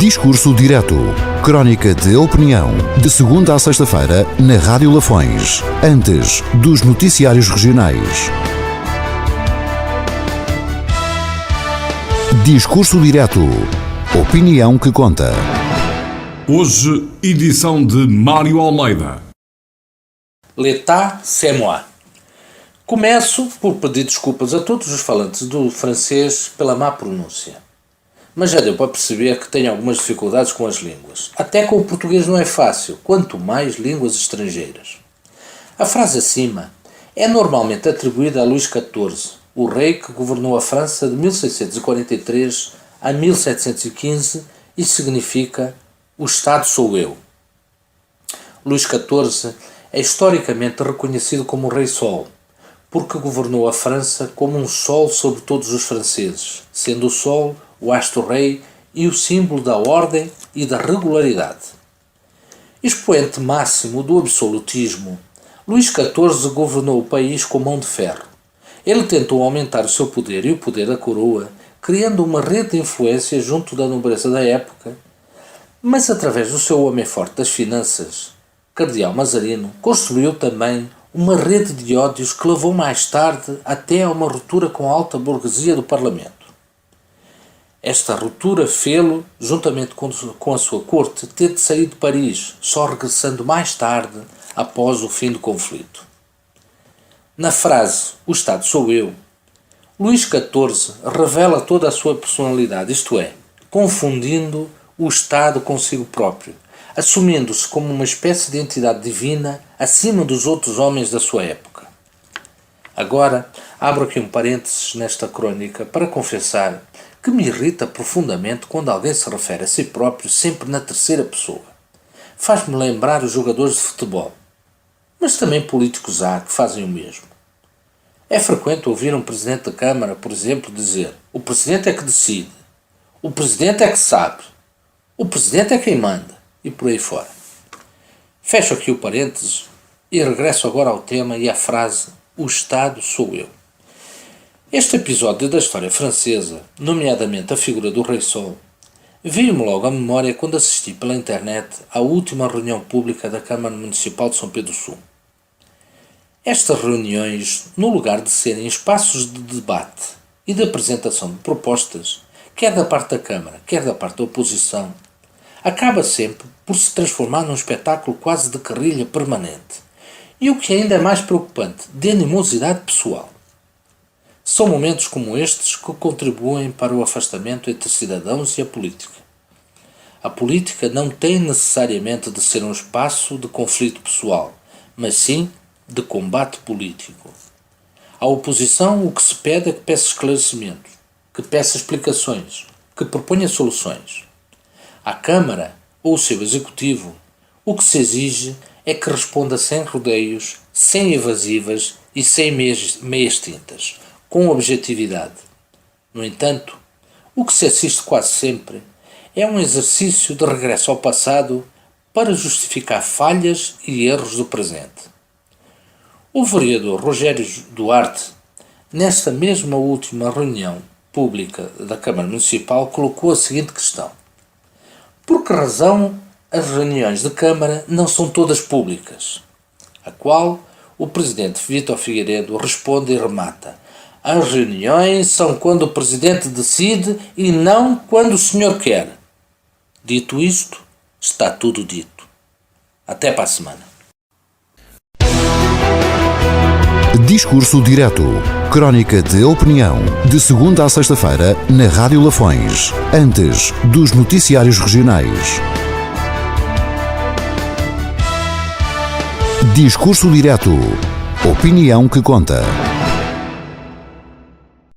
Discurso Direto. Crónica de opinião. De segunda a sexta-feira, na Rádio Lafões. Antes dos noticiários regionais. Discurso Direto. Opinião que conta. Hoje, edição de Mário Almeida. L'état, c'est moi. Começo por pedir desculpas a todos os falantes do francês pela má pronúncia. Mas já deu para perceber que tenho algumas dificuldades com as línguas. Até com o português não é fácil, quanto mais línguas estrangeiras. A frase acima é normalmente atribuída a Luís XIV, o rei que governou a França de 1643 a 1715 e significa "o Estado sou eu". Luís XIV é historicamente reconhecido como o Rei Sol, porque governou a França como um sol sobre todos os franceses, sendo o sol o astro-rei e o símbolo da ordem e da regularidade. Expoente máximo do absolutismo, Luís XIV governou o país com mão de ferro. Ele tentou aumentar o seu poder e o poder da coroa, criando uma rede de influência junto da nobreza da época, mas através do seu homem forte das finanças, Cardeal Mazarino, construiu também uma rede de ódios que levou mais tarde até a uma ruptura com a alta burguesia do Parlamento. Esta ruptura fê-lo, juntamente com a sua corte, ter de sair de Paris, só regressando mais tarde, após o fim do conflito. Na frase "o Estado sou eu", Luís XIV revela toda a sua personalidade, isto é, confundindo o Estado consigo próprio, assumindo-se como uma espécie de entidade divina acima dos outros homens da sua época. Agora, abro aqui um parênteses nesta crónica para confessar que me irrita profundamente quando alguém se refere a si próprio sempre na terceira pessoa. Faz-me lembrar os jogadores de futebol, mas também políticos há que fazem o mesmo. É frequente ouvir um presidente da Câmara, por exemplo, dizer: "O presidente é que decide", "o presidente é que sabe", "o presidente é quem manda", e por aí fora. Fecho aqui o parênteses e regresso agora ao tema e à frase "o Estado sou eu". Este episódio da história francesa, nomeadamente a figura do Rei Sol, veio-me logo à memória quando assisti pela internet à última reunião pública da Câmara Municipal de São Pedro Sul. Estas reuniões, no lugar de serem espaços de debate e de apresentação de propostas, quer da parte da Câmara, quer da parte da oposição, acaba sempre por se transformar num espetáculo quase de guerrilha permanente. E o que ainda é mais preocupante, de animosidade pessoal. São momentos como estes que contribuem para o afastamento entre cidadãos e a política. A política não tem necessariamente de ser um espaço de conflito pessoal, mas sim de combate político. À oposição, o que se pede é que peça esclarecimentos, que peça explicações, que proponha soluções. À Câmara ou o seu Executivo, o que se exige é que responda sem rodeios, sem evasivas e sem meias tintas, com objetividade. No entanto, o que se assiste quase sempre é um exercício de regresso ao passado para justificar falhas e erros do presente. O vereador Rogério Duarte, nesta mesma última reunião pública da Câmara Municipal, colocou a seguinte questão: por que razão as reuniões de Câmara não são todas públicas? A qual o presidente Vítor Figueiredo responde e remata: as reuniões são quando o presidente decide e não quando o senhor quer. Dito isto, está tudo dito. Até para a semana. Discurso Direto. Crónica de opinião. De segunda a sexta-feira, na Rádio Lafões. Antes dos noticiários regionais. Discurso Direto. Opinião que conta.